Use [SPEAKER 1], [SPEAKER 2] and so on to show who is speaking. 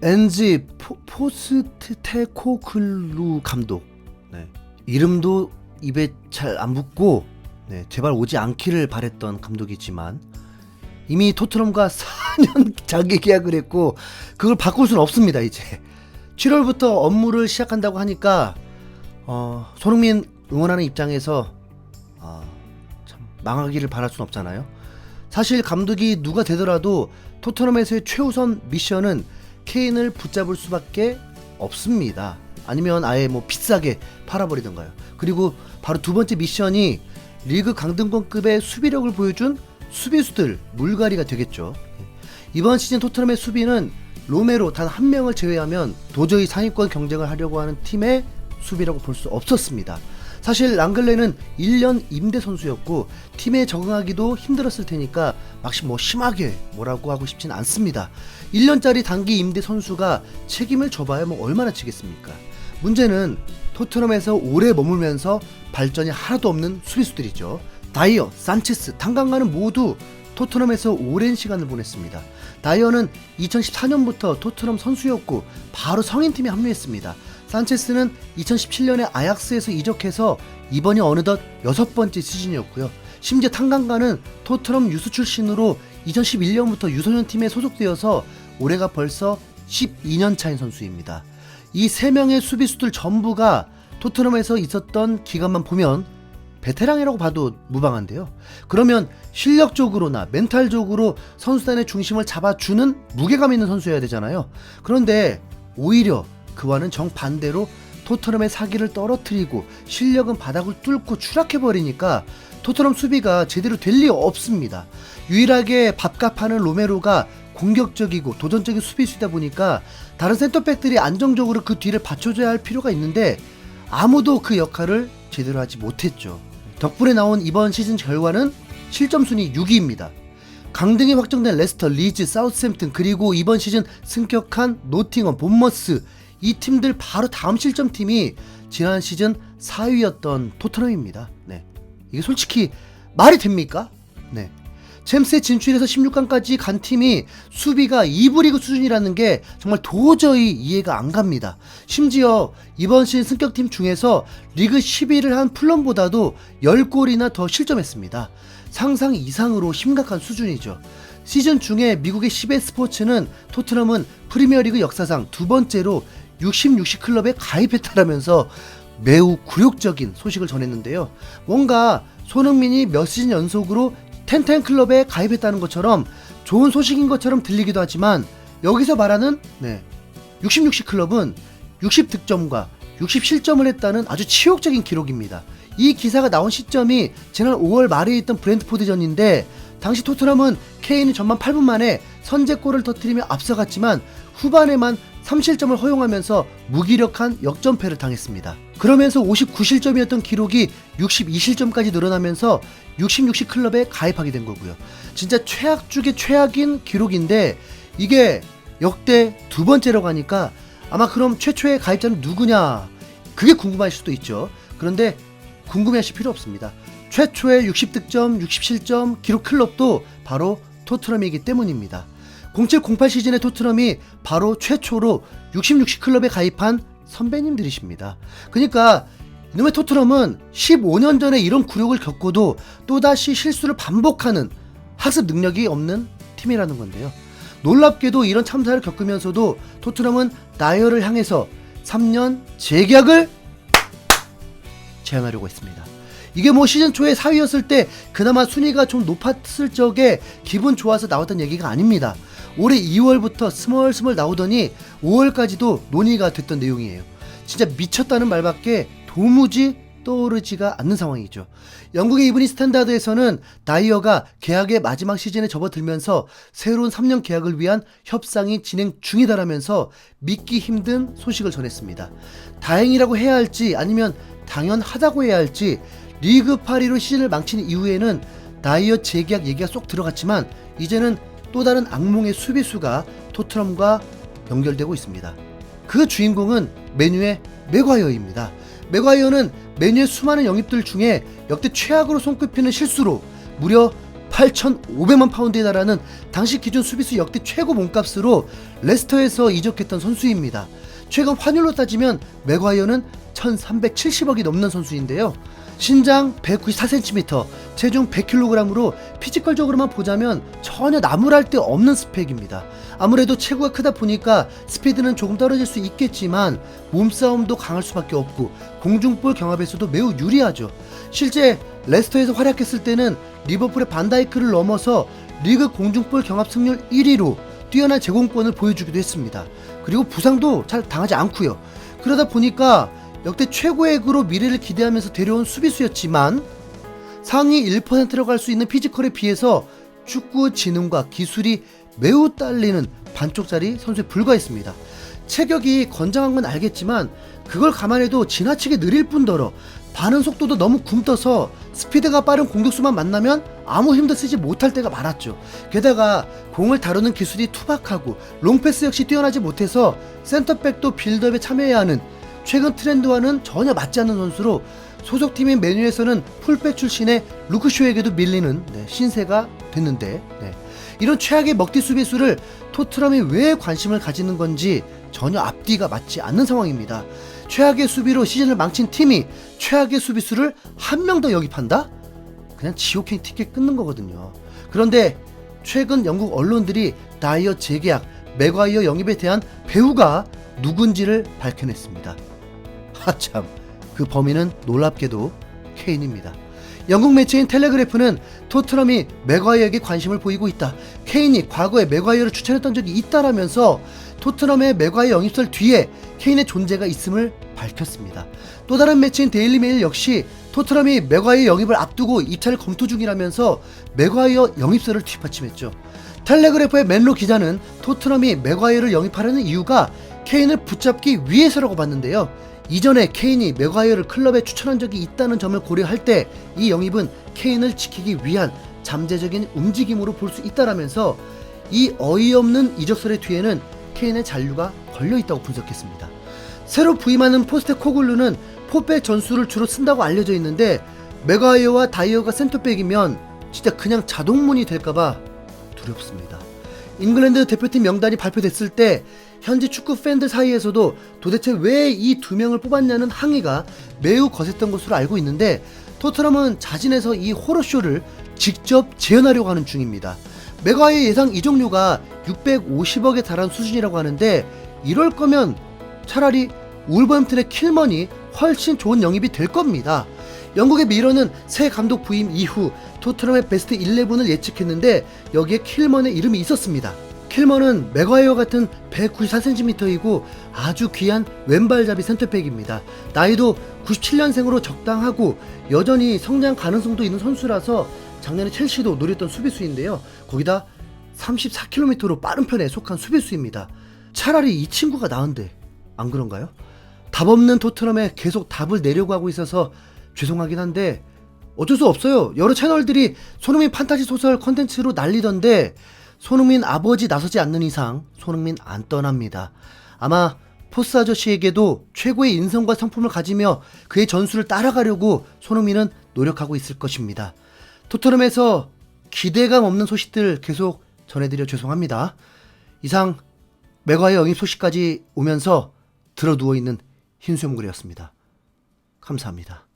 [SPEAKER 1] 엔지 포스테코글루 감독. 네. 이름도 입에 잘 안 붙고 네, 제발 오지 않기를 바랬던 감독이지만 이미 토트넘과 4년 장기 계약을 했고 그걸 바꿀 수는 없습니다. 이제 7월부터 업무를 시작한다고 하니까 손흥민 응원하는 입장에서 참 망하기를 바랄 수는 없잖아요. 사실 감독이 누가 되더라도 토트넘에서의 최우선 미션은 케인을 붙잡을 수밖에 없습니다. 아니면 아예 뭐 비싸게 팔아버리던가요. 그리고 바로 두 번째 미션이 리그 강등권급의 수비력을 보여준 수비수들 물갈이가 되겠죠. 이번 시즌 토트넘의 수비는 로메로 단 한 명을 제외하면 도저히 상위권 경쟁을 하려고 하는 팀의 수비라고 볼 수 없었습니다. 사실 랑글레는 1년 임대 선수였고 팀에 적응하기도 힘들었을 테니까 막 심하게 뭐라고 하고 싶진 않습니다. 1년짜리 단기 임대 선수가 책임을 져봐야 뭐 얼마나 지겠습니까? 문제는 토트넘에서 오래 머물면서 발전이 하나도 없는 수비수들이죠. 다이어, 산체스, 탄강가는 모두 토트넘에서 오랜 시간을 보냈습니다. 다이어는 2014년부터 토트넘 선수였고 바로 성인팀에 합류했습니다. 산체스는 2017년에 아약스에서 이적해서 이번이 어느덧 6번째 시즌이었고요. 심지어 탄강가는 토트넘 유스 출신으로 2011년부터 유소년 팀에 소속되어서 올해가 벌써 12년 차인 선수입니다. 이 3명의 수비수들 전부가 토트넘에서 있었던 기간만 보면 베테랑이라고 봐도 무방한데요. 그러면 실력적으로나 멘탈적으로 선수단의 중심을 잡아주는 무게감 있는 선수여야 되잖아요. 그런데 오히려 그와는 정반대로 토트넘의 사기를 떨어뜨리고 실력은 바닥을 뚫고 추락해버리니까 토트넘 수비가 제대로 될 리 없습니다. 유일하게 밥값하는 로메로가 공격적이고 도전적인 수비수이다 보니까 다른 센터백들이 안정적으로 그 뒤를 받쳐줘야 할 필요가 있는데 아무도 그 역할을 제대로 하지 못했죠. 덕분에 나온 이번 시즌 결과는 실점 순위 6위입니다. 강등이 확정된 레스터, 리즈, 사우스햄튼 그리고 이번 시즌 승격한 노팅엄, 본머스 이 팀들 바로 다음 실점팀이 지난 시즌 4위였던 토트넘입니다. 네. 이게 솔직히 말이 됩니까? 네. 챔스에 진출해서 16강까지 간 팀이 수비가 2부 리그 수준이라는 게 정말 도저히 이해가 안 갑니다. 심지어 이번 시즌 승격팀 중에서 리그 10위를 한 풀럼보다도 10골이나 더 실점했습니다. 상상 이상으로 심각한 수준이죠. 시즌 중에 미국의 CBS 스포츠는 토트넘은 프리미어리그 역사상 두 번째로 60 클럽에 가입했다라면서 매우 굴욕적인 소식을 전했는데요. 뭔가 손흥민이 몇 시즌 연속으로 텐텐 클럽에 가입했다는 것처럼 좋은 소식인 것처럼 들리기도 하지만 여기서 말하는 60 클럽은 60득점과 60실점을 했다는 아주 치욕적인 기록입니다. 이 기사가 나온 시점이 지난 5월 말에 있던 브렌트포드전인데 당시 토트넘은 케인이 전반 8분 만에 선제골을 터뜨리며 앞서갔지만 후반에만 3실점을 허용하면서 무기력한 역전패를 당했습니다. 그러면서 59실점이었던 기록이 62실점까지 늘어나면서 60 클럽에 가입하게 된 거고요. 진짜 최악 중에 최악인 기록인데 이게 역대 두 번째라고 하니까 아마 그럼 최초의 가입자는 누구냐 그게 궁금하실 수도 있죠. 그런데 궁금해하실 필요 없습니다. 최초의 60득점, 60실점 기록 클럽도 바로 토트넘이기 때문입니다. 07-08 시즌의 토트넘이 바로 최초로 60 클럽에 가입한 선배님들이십니다. 그러니까 이놈의 토트넘은 15년 전에 이런 굴욕을 겪고도 또다시 실수를 반복하는 학습 능력이 없는 팀이라는 건데요. 놀랍게도 이런 참사를 겪으면서도 토트넘은 다이어를 향해서 3년 재계약을 제안하려고 했습니다. 이게 뭐 시즌 초에 4위였을 때 그나마 순위가 좀 높았을 적에 기분 좋아서 나왔던 얘기가 아닙니다. 올해 2월부터 스멀스멀 나오더니 5월까지도 논의가 됐던 내용이에요. 진짜 미쳤다는 말밖에 도무지 떠오르지가 않는 상황이죠. 영국의 이브닝 스탠다드에서는 다이어가 계약의 마지막 시즌에 접어들면서 새로운 3년 계약을 위한 협상이 진행 중이다라면서 믿기 힘든 소식을 전했습니다. 다행이라고 해야 할지 아니면 당연하다고 해야 할지 리그 8위로 시즌을 망친 이후에는 다이어 재계약 얘기가 쏙 들어갔지만 이제는 또 다른 악몽의 수비수가 토트넘과 연결되고 있습니다. 그 주인공은 맨유의 맥과이어입니다. 맥과이어는 맨유의 수많은 영입들 중에 역대 최악으로 손꼽히는 실수로 무려 8,500만 파운드에 달하는 당시 기준 수비수 역대 최고 몸값으로 레스터에서 이적했던 선수입니다. 최근 환율로 따지면 맥과이어는 1,370억이 넘는 선수인데요. 신장 194cm, 체중 100kg으로 피지컬적으로만 보자면 전혀 나무랄 데 없는 스펙입니다. 아무래도 체구가 크다 보니까 스피드는 조금 떨어질 수 있겠지만 몸싸움도 강할 수밖에 없고 공중볼 경합에서도 매우 유리하죠. 실제 레스터에서 활약했을 때는 리버풀의 반다이크를 넘어서 리그 공중볼 경합 승률 1위로 뛰어난 제공권을 보여주기도 했습니다. 그리고 부상도 잘 당하지 않고요. 그러다 보니까 역대 최고액으로 미래를 기대하면서 데려온 수비수였지만 상위 1%로 갈 수 있는 피지컬에 비해서 축구 지능과 기술이 매우 딸리는 반쪽짜리 선수에 불과했습니다. 체격이 건장한 건 알겠지만 그걸 감안해도 지나치게 느릴 뿐더러 반응 속도도 너무 굼떠서 스피드가 빠른 공격수만 만나면 아무 힘도 쓰지 못할 때가 많았죠. 게다가 공을 다루는 기술이 투박하고 롱패스 역시 뛰어나지 못해서 센터백도 빌드업에 참여해야 하는 최근 트렌드와는 전혀 맞지 않는 선수로 소속팀인 맨유에서는 풀백 출신의 루크쇼에게도 밀리는 신세가 됐는데 이런 최악의 먹튀 수비수를 토트넘이 왜 관심을 가지는 건지 전혀 앞뒤가 맞지 않는 상황입니다. 최악의 수비로 시즌을 망친 팀이 최악의 수비수를 한 명 더 영입한다? 그냥 지옥행 티켓 끊는 거거든요. 그런데 최근 영국 언론들이 다이어 재계약, 맥과이어 영입에 대한 배우가 누군지를 밝혀냈습니다. 하참, 그 범인은 놀랍게도 케인입니다. 영국 매체인 텔레그래프는 토트넘이 맥과이어에게 관심을 보이고 있다. 케인이 과거에 맥과이어를 추천했던 적이 있다라면서 토트넘의 맥과이어 영입설 뒤에 케인의 존재가 있음을 밝혔습니다. 또 다른 매체인 데일리메일 역시 토트넘이 맥과이어 영입을 앞두고 입찰을 검토 중이라면서 맥과이어 영입설을 뒷받침했죠. 텔레그래프의 맨로 기자는 토트넘이 맥과이어를 영입하려는 이유가 케인을 붙잡기 위해서라고 봤는데요. 이전에 케인이 맥과이어를 클럽에 추천한 적이 있다는 점을 고려할 때 이 영입은 케인을 지키기 위한 잠재적인 움직임으로 볼 수 있다라면서 이 어이없는 이적설의 뒤에는 케인의 잔류가 걸려있다고 분석했습니다. 새로 부임하는 포스테코글루는 포백 전술을 주로 쓴다고 알려져 있는데 맥과이어와 다이어가 센터백이면 진짜 그냥 자동문이 될까봐 두렵습니다. 잉글랜드 대표팀 명단이 발표됐을 때 현지 축구 팬들 사이에서도 도대체 왜 이 두 명을 뽑았냐는 항의가 매우 거셌던 것으로 알고 있는데 토트넘은 자진해서 이 호러쇼를 직접 재현하려고 하는 중입니다. 맥과이어 예상 이적료가 650억에 달하는 수준이라고 하는데 이럴 거면 차라리 울버햄튼의 킬먼이 훨씬 좋은 영입이 될 겁니다. 영국의 미러는 새 감독 부임 이후 토트넘의 베스트 11을 예측했는데 여기에 킬먼의 이름이 있었습니다. 킬먼은 맥과이어 같은 194cm이고 아주 귀한 왼발잡이 센터백입니다. 나이도 97년생으로 적당하고 여전히 성장 가능성도 있는 선수라서 작년에 첼시도 노렸던 수비수인데요. 거기다 34km로 빠른 편에 속한 수비수입니다. 차라리 이 친구가 나은데 안 그런가요? 답 없는 토트넘에 계속 답을 내려고 하고 있어서 죄송하긴 한데 어쩔 수 없어요. 여러 채널들이 손흥민 판타지 소설 컨텐츠로 난리던데 손흥민 아버지 나서지 않는 이상 손흥민 안 떠납니다. 아마 포스 아저씨에게도 최고의 인성과 성품을 가지며 그의 전술을 따라가려고 손흥민은 노력하고 있을 것입니다. 토트넘에서 기대감 없는 소식들 계속 전해드려 죄송합니다. 이상 맥과이어 영입 소식까지 오면서 들어 누워있는 흰수염구리였습니다. 감사합니다.